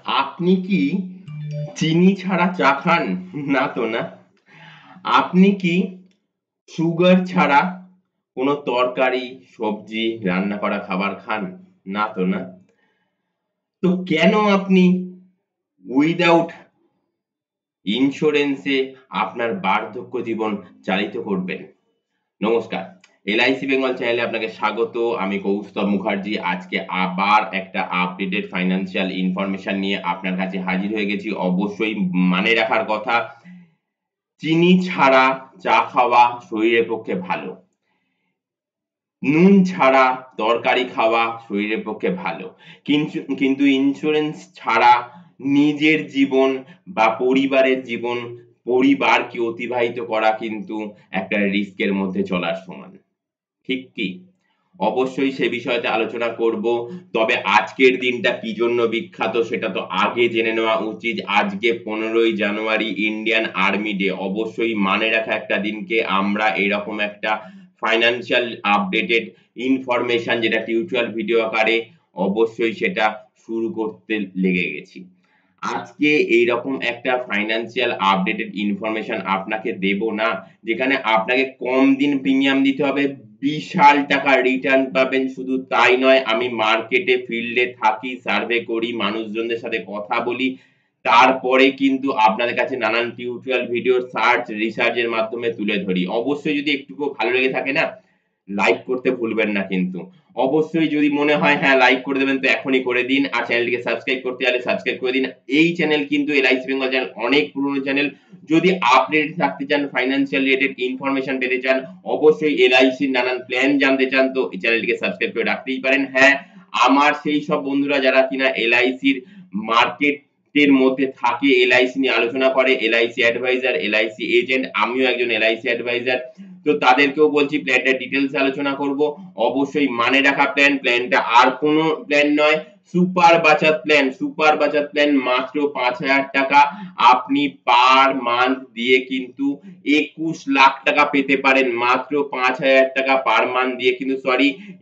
আপনি কি চিনি ছাড়া চা খান? না তো না। আপনি কি সুগার ছাড়া কোনো তরকারি, সবজি, রান্না করা খাবার খান? না তো না। তো কেন আপনি উইদাউট ইন্স্যুরেন্সে আপনার বার্ধক্য জীবন চালিত করবেন? নমস্কার। LIC বেঙ্গল চ্যানেলে আপনাকে স্বাগত। আমি কৌস্তব মুখার্জি। আজকে আবার একটা আপডেটেড ফাইন্যান্সিয়াল ইনফরমেশন নিয়ে আপনার কাছে হাজির হয়ে গেছি। অবশ্যই মানে রাখার কথা, চিনি ছাড়া চা খাওয়া শরীরের পক্ষে ভালো। নুন ছাড়া তরকারি খাওয়া শরীরের পক্ষে ভালো। কিন্তু ইন্স্যুরেন্স ছাড়া নিজের জীবন বা পরিবারের জীবন, পরিবারকে অতিবাহিত করা কিন্তু একটা রিস্কের মধ্যে চলার সমান। ঠিক কি? অবশ্যই সে বিষয়তে আলোচনা করব। তবে আজকের দিনটা কি জন্য বিখ্যাত সেটা তো আগে জেনে নেওয়া উচিত। আজকে 15ই জানুয়ারি ইন্ডিয়ান আর্মি ডে। অবশ্যই মানে রাখা একটা দিনকে আমরা এরকম একটা ফাইন্যান্সিয়াল আপডেটেড ইনফরমেশন যেটা টিউটোরিয়াল ভিডিও আকারে অবশ্যই সেটা শুরু করতে লেগে গেছি। আজকে এইরকম একটা ফাইন্যান্সিয়াল আপডেটেড ইনফরমেশন আপনাকে দেব না যেখানে আপনাকে কম দিন প্রিমিয়াম দিতে হবে, বিশাল টাকা রিটার্ন পাবেন। শুধু তাই নয়, আমি মার্কেটে ফিল্ডে থাকি, সার্ভে করি, মানুষজনদের সাথে কথা বলি, তারপরে কিন্তু আপনাদের কাছে নানান টিউটোরিয়াল ভিডিও সার্চ রিসার্চ এর মাধ্যমে তুলে ধরি। অবশ্যই যদি একটুকু ভালো লেগে থাকে না, লাইক করতে ভুলবেন না কিন্তু। অবশ্যই যদি মনে হয় হ্যাঁ লাইক করে দেবেন তো এখনই করে দিন। আর চ্যানেলটিকে সাবস্ক্রাইব করতে হলে সাবস্ক্রাইব করে দিন। এই চ্যানেল কিন্তু LIC বেঙ্গল চ্যানেল অনেক পুরনো চ্যানেল। যদি আপডেট থাকতে চান, ফাইন্যান্সিয়াল রিলেটেড ইনফরমেশন পেতে চান, অবশ্যই LIC র নানান প্ল্যান জানতে চান তো এই চ্যানেলটিকে সাবস্ক্রাইব করে রাখতেই পারেন। হ্যাঁ, আমার সেই সব বন্ধুরা যারা কিনা LIC র মার্কেট এর মধ্যে থাকে, LIC নিয়ে আলোচনা করে, LIC অ্যাডভাইজার, LIC এজেন্ট, আমিও একজন LIC অ্যাডভাইজার। তো তাদেরকেও বলছি প্ল্যানটা ডিটেইলস আলোচনা করব। অবশ্যই মানে রাখা প্ল্যান, প্ল্যানটা আর কোনো প্ল্যান নয়, সুপার বাচাত প্ল্যান। সুপার বাচাত প্ল্যান মাত্র ৫,০০০ টাকা আপনি পার মান্থ দিয়ে কিন্তু ২১ লাখ টাকা পেতে পারেন। মাত্র ৫,০০০ টাকা পার মান্থ দিয়ে কিন্তু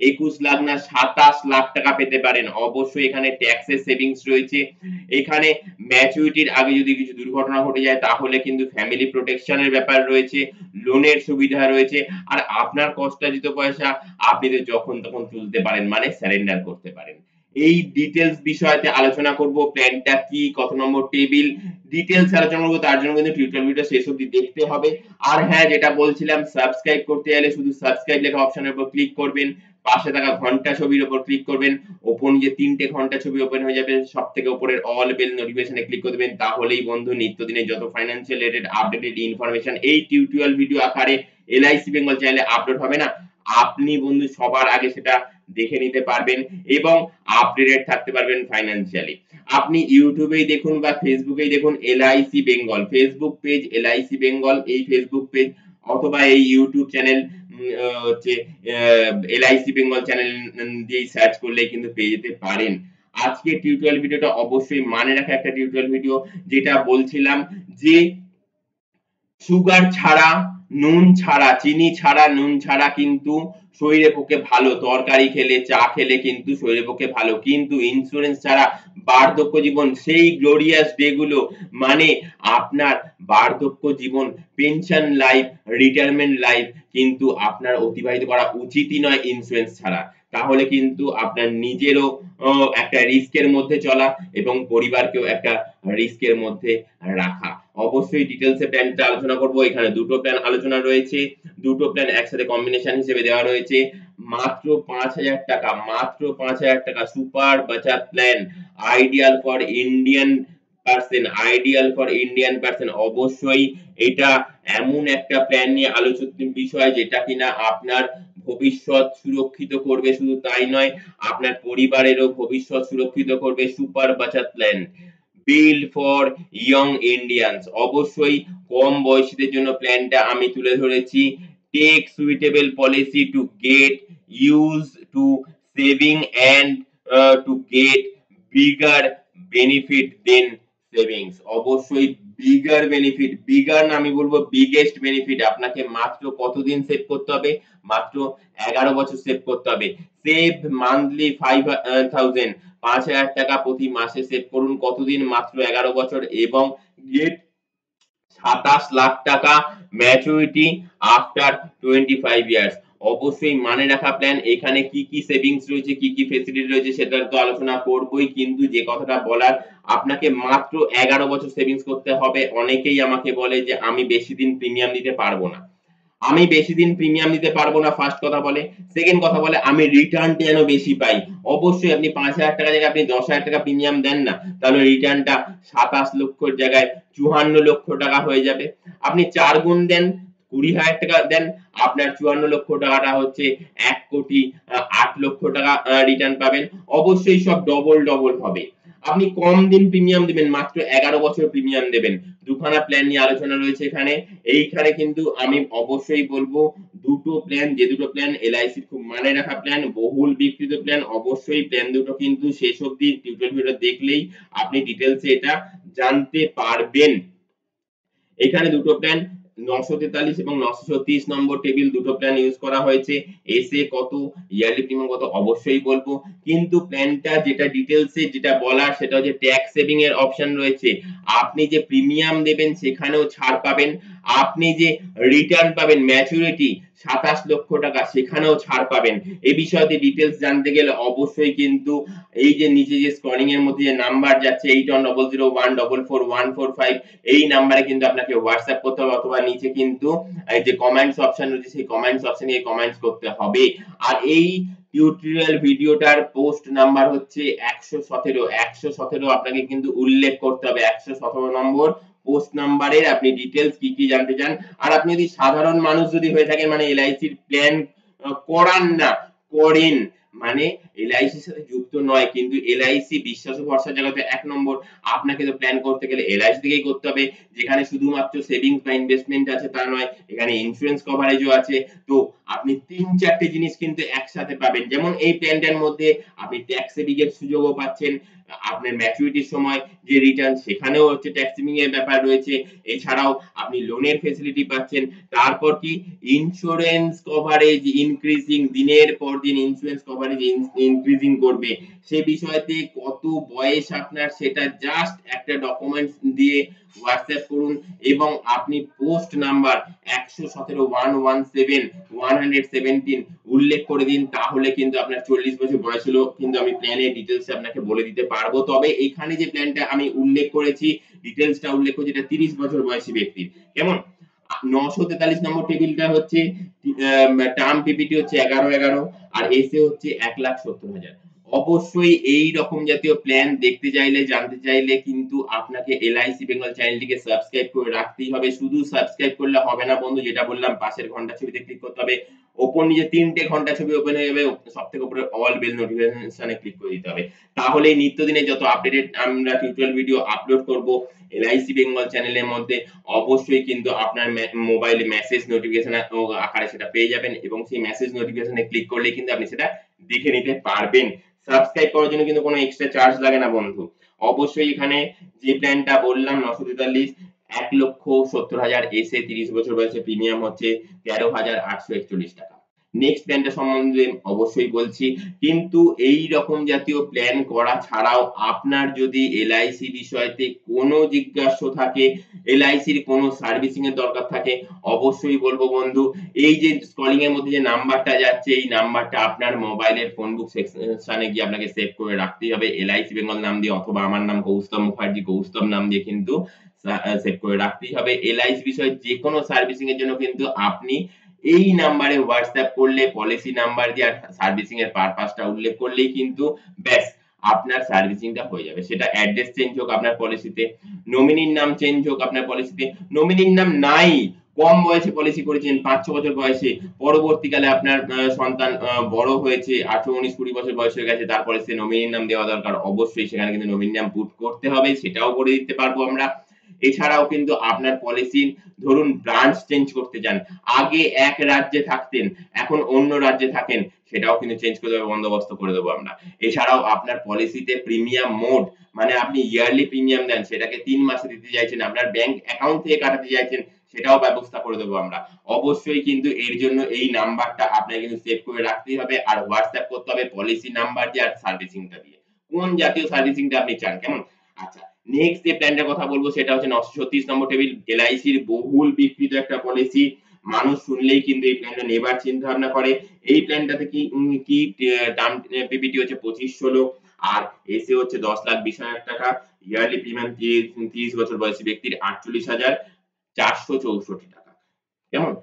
২১ লাখ না ২৭ লাখ টাকা পেতে পারেন। অবশ্যই এখানে ট্যাক্সের সেভিংস রয়েছে। এখানে ম্যাচুরিটির আগে যদি কিছু দুর্ঘটনা ঘটে যায় তাহলে কিন্তু ফ্যামিলি প্রোটেকশন এর ব্যাপার রয়েছে, লোনের সুবিধা রয়েছে। আর আপনার কষ্টার্জিত পয়সা আপনি তো যখন তখন তুলতে পারেন, মানে সারেন্ডার করতে পারেন। এই ডিটেইলস বিষয়তে আলোচনা করব, প্ল্যানটা কি, কত নম্বর টেবিল, ডিটেইলস আলোচনা করব। তার জন্য কিন্তু টিউটোরিয়াল ভিডিও শেষ অবধি দেখতে হবে। আর হ্যাঁ, যেটা বলছিলাম, সাবস্ক্রাইব করতে গেলে শুধু সাবস্ক্রাইব লেখা অপশনের উপর ক্লিক করবেন, পাশে থাকা ঘন্টা ছবির উপর ক্লিক করবেন, ওপর নিচে ৩টে ঘন্টা ছবি ওপেন হয়ে যাবে, সবথেকে উপরের অল বেল নোটিফিকেশনে ক্লিক করে দেবেন। তাহলেই বন্ধু নিত্যদিনের যত ফাইন্যান্সিয়াল রিলেটেড আপডেটেড ইনফরমেশন এই টিউটোরিয়াল ভিডিও আকারে LIC বেঙ্গল চ্যানেলে আপলোড হবে না, আপনি বন্ধু সবার আগে সেটা দেখে নিতে পারবেন এবং আপডেটেড থাকতে পারবেন ফাইন্যান্সিয়ালি। আপনি ইউটিউবেই দেখুন বা ফেসবুকেই দেখুন LIC Bengal, Facebook page LIC Bengal, এই ফেসবুক পেজ অথবা এই ইউটিউব চ্যানেল হচ্ছে LIC বেঙ্গল চ্যানেল দিয়ে সার্চ করলেই কিন্তু পেয়ে যেতে পারেন। আজকে টিউটোরিয়াল ভিডিওটা অবশ্যই মানে রাখা একটা টিউটোরিয়াল ভিডিও, যেটা বলছিলাম যে সুগার ছাড়া, নুন ছাড়া, চিনি ছাড়া, নুন ছাড়া কিন্তু শরীরের পক্ষে ভালো। তরকারি খেলে, চা খেলে কিন্তু শরীরের পক্ষে ভালো। কিন্তু ইন্স্যুরেন্স ছাড়া বার্ধক্য জীবন, সেই গ্লোরিয়াস ডে গুলো, মানে আপনার বার্ধক্য জীবন, পেনশন লাইফ, রিটায়ারমেন্ট লাইফ কিন্তু আপনার অতিবাহিত করা উচিতই নয় ইন্স্যুরেন্স ছাড়া। তাহলে কিন্তু আপনার নিজেরও একটা রিস্কের মধ্যে চলা এবং পরিবারকেও একটা রিস্কের মধ্যে রাখা। অবশ্যই ডিটেইলস এ প্ল্যানটা আলোচনা করব। এখানে দুটো প্ল্যান আলোচনা রয়েছে, দুটো প্ল্যান একসাথে কম্বিনেশন হিসেবে দেওয়া রয়েছে। মাত্র ৫,০০০ টাকা, মাত্র ৫,০০০ টাকা সুপার বাচাত plan, ideal for Indian person, ideal for Indian person. অবশ্যই এটা এমন একটা প্ল্যান নিয়ে আলোচিত বিষয় যেটা কিনা আপনার ভবিষ্যৎ সুরক্ষিত করবে, শুধু তাই নয় আপনার পরিবারেরও ভবিষ্যৎ সুরক্ষিত করবে। সুপার বাচাত plan, build for young Indians. অবশ্যই কম বয়সীদের জন্য প্ল্যানটা আমি তুলে ধরেছি। Take suitable policy to get use to saving and to get bigger benefit than savings. অবশ্যই বিগার বেনিফিট, বিগার না আমি বলবো বিগেস্ট বেনিফিট। আপনাকে মাত্র কতদিন সেভ করতে হবে? মাত্র 11 বছর সেভ করতে হবে। সেভ মান্থলি 5000, 5000 টাকা প্রতি মাসে সেভ করুন। কতদিন? মাত্র 11 বছর, এবং গেট 27 লাখ টাকা ম্যাচুরিটি আফটার 25 ইয়ার্স। অবশ্যই মানে রাখা প্ল্যান। এখানে কি কি সেভিংস রয়েছে, কি কি ফেসিলিটি রয়েছে সেটা তো আলোচনা করবই, কিন্তু যে কথাটা বলার, আপনাকে মাত্র 11 বছর সেভিংস করতে হবে। অনেকেই আমাকে বলে যে আমি বেশি দিন প্রিমিয়াম দিতে পারবো না। আমি বেশি দিন প্রিমিয়াম দিতে পারবো না, ফার্স্ট কথা বলে। সেকেন্ড কথা বলে আমি রিটার্নটা যেন বেশি পাই। অবশ্যই আপনি 5000 টাকা জায়গায় আপনি 10000 টাকা প্রিমিয়াম দেন না, তাহলে রিটার্নটা 27 লক্ষর জায়গায় 54 লক্ষ টাকা হয়ে যাবে। আপনি 4 গুণ দেন, 20000 টাকা দেন, আপনার 54 লক্ষ টাকাটা হচ্ছে 1 কোটি 8 লক্ষ টাকা রিটার্ন পাবেন। অবশ্যই সব ডবল ডবল হবে। আপনি কম দিন প্রিমিয়াম দিবেন, মাত্র 11 বছর প্রিমিয়াম দেবেন। দুখানা প্ল্যান নিয়ে আলোচনা রয়েছে এখানে। এইখানে কিন্তু আমি অবশ্যই বলবো দুটো প্ল্যান, যে দুটো প্ল্যান এলআইসির খুব মানে রাখা প্ল্যান, বহুল বিক্রিত প্ল্যান, অবশ্যই প্ল্যান দুটো কিন্তু শেষ অবধি টিউটোরিয়াল ভিডিও দেখলেই আপনি ডিটেইলসে এটা জানতে পারবেন। এখানে দুটো প্ল্যান 943 এবং 936 নম্বর টেবিল, দুটো প্ল্যান ইউজ করা হয়েছে। এসে কত, ইয়ারলি প্রিমিয়াম কত অবশ্যই বলবো, কিন্তু প্ল্যানটা যেটা ডিটেইলসে যেটা বলার সেটা হচ্ছে ট্যাক্স সেভিং এর অপশন রয়েছে। আপনি যে প্রিমিয়াম দেবেন সেখানেও ছাড় পাবেন, আপনি যে রিটার্ন পাবেন ম্যাচুরিটি 27 লক্ষ টাকা সেখানেও ছাড় পাবেন। এই বিষয়তে ডিটেইলস জানতে গেলে অবশ্যই কিন্তু এই যে নিচে যে স্ক্রলিং এর মধ্যে যে নাম্বার যাচ্ছে 8100144145, এই নাম্বারে কিন্তু আপনাকে হোয়াটসঅ্যাপ করতে হবে, অথবা নিচে কিন্তু এই যে কমেন্টস অপশন রয়েছে সেই কমেন্টস অপশনে কমেন্টস করতে হবে। আর এই টিউটোরিয়াল ভিডিওটার পোস্ট নাম্বার হচ্ছে 117। 117 আপনাকে কিন্তু উল্লেখ করতে হবে, 117 নম্বর পোস্ট নাম্বারের আপনি ডিটেইলস কি কি জানতে চান। আর আপনি যদি সাধারণ মানুষ যদি হয়ে থাকেন, মানে এলআইসির প্ল্যান করান না, করেন, মানে এলআইসির সাথে যুক্ত নয়, কিন্তু এলআইসি বিশ্বাস ও ভরসার জায়গাতে 1 নম্বর। আপনাকে তো প্ল্যান করতে গেলে এলআইসি থেকেই করতে হবে, যেখানে শুধুমাত্র সেভিংস বা ইনভেস্টমেন্ট আছে তা নয়, এখানে ইন্স্যুরেন্স কভারেজও আছে। তো আপনি 3-4টে জিনিস কিন্তু একসাথে পাবেন। যেমন এই প্ল্যানটার মধ্যে আপনি ট্যাক্স সেভিং এর সুযোগও পাচ্ছেন, আপনার ম্যাচুরিটির সময় যে রিটার্ন সেখানেও হচ্ছে ট্যাক্স সেভিং এর ব্যাপার রয়েছে। এছাড়াও আপনি লোনের ফেসিলিটি পাচ্ছেন। তারপর কি, ইন্স্যুরেন্স কভারেজ ইনক্রিজিং, দিনের পর দিন ইন্স্যুরেন্স কভারেজ ইনক্রিজিং করবে। সে বিষয়তে কত বয়স আপনার সেটা জাস্ট একটা ডকুমেন্টস দিয়ে হোয়াটসঅ্যাপ করুন, এবং আপনি পোস্ট নাম্বার 117 উল্লেখ করে দিন, তাহলে কিন্তু আপনার 40 বছর বয়স হলেও কিন্তু আমি প্ল্যানের ডিটেইলস আপনাকে বলে দিতে পারবো। তবে এখানে যে প্ল্যানটা আমি উল্লেখ করেছি, ডিটেইলসটা উল্লেখ করেছি, এটা 30 বছর বয়সী ব্যক্তির। কেমন? 943 নম্বর টেবিলটা হচ্ছে টার্ম পিপিটি হচ্ছে 1111, আর এসে হচ্ছে 1,70,000। অবশ্যই এই রকম জাতীয় প্ল্যান দেখতে চাইলে, জানতে চাইলে কিন্তু আপনাকে এলআইসি বেঙ্গল চ্যানেলটিকে সাবস্ক্রাইব করে রাখতেই হবে। শুধু সাবস্ক্রাইব করলে হবে না বন্ধু, যেটা বললাম পাশের ঘন্টা ছবিতে ক্লিক করতে হবে, ওপর নিচে 3টে ঘন্টা ছবি ওপেন হয়ে যাবে, সবথেকে উপরে অল বেল নোটিফিকেশনে ক্লিক করে দিতে হবে। তাহলে নিত্যদিনে যত আপডেটেড আমরা টিউটোরিয়াল ভিডিও আপলোড করব এলআইসি বেঙ্গল চ্যানেলের মধ্যে, অবশ্যই কিন্তু আপনার মোবাইলে মেসেজ নোটিফিকেশন আকারে সেটা পেয়ে যাবেন, এবং সেই মেসেজ নোটিফিকেশনে ক্লিক করলে কিন্তু আপনি সেটা দেখে নিতে পারবেন। সাবস্ক্রাইব করার জন্য কিন্তু কোনো এক্সট্রা চার্জ লাগে না বন্ধু। অবশ্যই এখানে যে প্ল্যানটা বললাম 943, 1,70,000 এসে 30 বছর বয়সে প্রিমিয়াম হচ্ছে 13,841 টাকা। নেক্সট প্ল্যানটা সম্বন্ধে অবশ্যই বলছি, কিন্তু এই রকম জাতীয় প্ল্যান করা ছাড়াও আপনার যদি এলআইসি বিষয়তে কোনো জিজ্ঞাসা থাকে, এলআইসির কোনো সার্ভিসিং এর দরকার থাকে, অবশ্যই বলবো বন্ধু, এই যে স্ক্রলিং এর মধ্যে যে নাম্বারটা যাচ্ছে এই নাম্বারটা আপনার মোবাইলের ফোন বুক সেকশনে গিয়ে আপনাকে সেভ করে রাখতেই হবে, এলআইসি বেঙ্গল নাম দিয়ে, অথবা আমার নাম কৌস্তব মুখার্জি, কৌস্তব নাম দিয়ে কিন্তু সেভ করে রাখতেই হবে। এলআইসি বিষয়ে যে কোনো সার্ভিসিং এর জন্য কিন্তু আপনি এই নাম্বারে হোয়াটসঅ্যাপ করলে, পলিসি নাম্বার দিয়ে আর সার্ভিসিং এর পারপাসটা উল্লেখ করলেই কিন্তু ব্যাস আপনার সার্ভিসিংটা হয়ে যাবে। সেটা অ্যাড্রেস চেঞ্জ হোক আপনার পলিসিতে, নমিনির নাম চেঞ্জ হোক আপনার পলিসিতে, নমিনির নাম নাই, কম বয়সে পলিসি করেছেন 5-6 বছর বয়সে, পরবর্তীকালে আপনার সন্তান বড় হয়েছে, 18, 19, 20 বছর বয়স হয়ে গেছে, তারপরে সে নমিনির নাম দেওয়া দরকার, অবশ্যই সেখানে কিন্তু নমিনির নাম পুট করতে হবে, সেটাও করে দিতে পারবো আমরা। এছাড়াও কিন্তু আপনার পলিসি ধরুন ব্রাঞ্চ চেঞ্জ করতে চান, আগে এক রাজ্যে থাকতেন এখন অন্য রাজ্যে থাকেন, সেটাও কিন্তু চেঞ্জ করে দেওয়ার বন্দোবস্ত করে দেবো আমরা। এছাড়াও আপনার পলিসিতে প্রিমিয়াম মোড মানে আপনি ইয়ারলি প্রিমিয়াম দেন সেটাকে ৩ মাসে দিতে চাইছেন, আপনার ব্যাংক অ্যাকাউন্ট থেকে কাটাতে চাইছেন, সেটাও ব্যবস্থা করে দেবো আমরা। অবশ্যই কিন্তু এর জন্য এই নাম্বারটা আপনাকে কিন্তু সেভ করে রাখতেই হবে আর হোয়াটসঅ্যাপ করতে হবে পলিসি নাম্বার দিয়ে আর সার্ভিসিংটা দিয়ে। কোন জাতীয় সার্ভিসিংটা আপনি চান, কেমন? আচ্ছা, নেক্সট যে প্ল্যানটার কথা বলবো সেটা হচ্ছে ৯৩৬ নম্বর টেবিল, এলআইসির বহুল বিক্রিত একটা পলিসি। মানুষ শুনলেই কিন্তু এই প্ল্যানটা নেবার চিন্তা ভাবনা করে। এই প্ল্যানটাতে কি টার্ম পিপিটি হচ্ছে ২৫-১৬ আর এসে হচ্ছে ১০,২০,০০০ টাকা। ইয়ারলি প্রিমিয়াম ৩০ বছর বয়সী ব্যক্তির ৪৮,৪৬৪ টাকা। কেমন?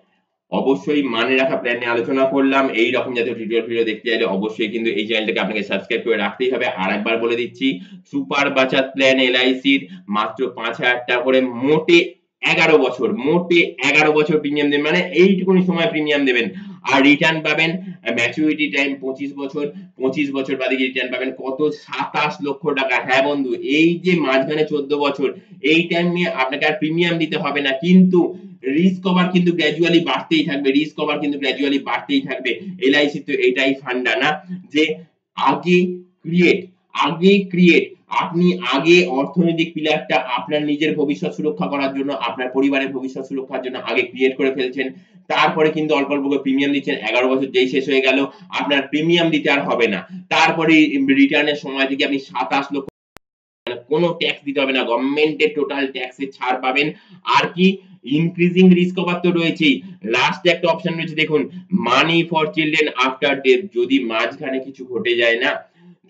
অবশ্যই মানে রাখা প্ল্যান নিয়ে আলোচনা করলাম। এই রকম জাতীয় টিউটোরিয়াল ভিডিও দেখতে চাইলে অবশ্যই কিন্তু এই চ্যানেলটাকে আপনাকে সাবস্ক্রাইব করে রাখতেই হবে। আরেকবার বলে দিচ্ছি, সুপার বাচাত প্ল্যান এলআইসির মাত্র ৫,০০০ টাকা করে মোটে ১১ বছর, মোটে ১১ বছর প্রিমিয়াম দেবেন, মানে এইটুকুনি সময় প্রিমিয়াম দেবেন। আর রিটার্ন পাবেন ম্যাচুরিটি টাইম ২৫ বছর, ২৫ বছর বাদে রিটার্ন পাবেন কত? ২৭ লক্ষ টাকা। হ্যাঁ বন্ধু, এই যে মাঝখানে ১৪ বছর এই টাইম নিয়ে আপনাকে আর প্রিমিয়াম দিতে হবে না, কিন্তু রিস্ক কভার কিন্তু গ্র্যাজুয়ালি বাড়তেই থাকবে, রিস্ক কভার কিন্তু গ্র্যাজুয়ালি বাড়তেই থাকবে। এলআইসি তো এটাই ফান্ডা না যে আগে ক্রিয়েট, আগে ক্রিয়েট, আপনি আগে অর্থনৈতিক পিলারটা আপনার নিজের ভবিষ্যৎ সুরক্ষা করার জন্য, আপনার পরিবারের ভবিষ্যৎ সুরক্ষার জন্য আগে ক্রিয়েট করে ফেলছেন। তারপরে কিন্তু অল্প অল্প করে প্রিমিয়াম দিচ্ছেন। ১১ বছর যেই শেষ হয়ে গেল আপনার প্রিমিয়াম দিতে আর হবে না। তারপরে রিটার্নের সময় থেকে আপনি ২৭ লক্ষ কোনো ট্যাক্স দিতে হবে না, গভর্নমেন্টের টোটাল ট্যাক্সে ছাড় পাবেন। আর কি ইনক্রিজিং রিস্ক কভার তো রয়েছেই, লাস্ট একটা অপশন রয়েছে দেখুন, money for children after death. যদি মাঝখানে কিছু ঘটে যায় না,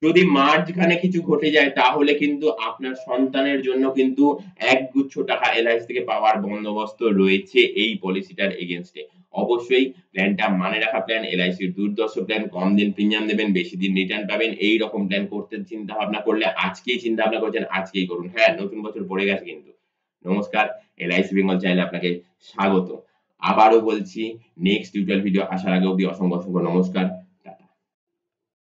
যদি মাঝখানে কিছু ঘটে যায় তাহলে কিন্তু আপনার সন্তানের জন্য কিন্তু একগুচ্ছ টাকা এলআইসি থেকে পাওয়ার বন্দোবস্ত রয়েছে এই পলিসিটার এগেইনস্টে। অবশ্যই প্ল্যানটা মানে রাখা প্ল্যান, এলআইসির দুর্ধর্ষ প্ল্যান, কম দিন প্রিমিয়াম দেবেন, বেশি দিন রিটার্ন পাবেন। এই রকম প্ল্যান করতে চিন্তা ভাবনা করলে আজকেই চিন্তা ভাবনা করছেন, আজকেই করুন। হ্যাঁ, নতুন বছর পড়ে গেছে কিন্তু। নমস্কার, এলআইসি বেঙ্গল চ্যানেলে আপনাকে স্বাগত। আবারও বলছি, নেক্সট টিউটোরিয়াল ভিডিও আসার আগে অবধি অসংখ্য নমস্কার।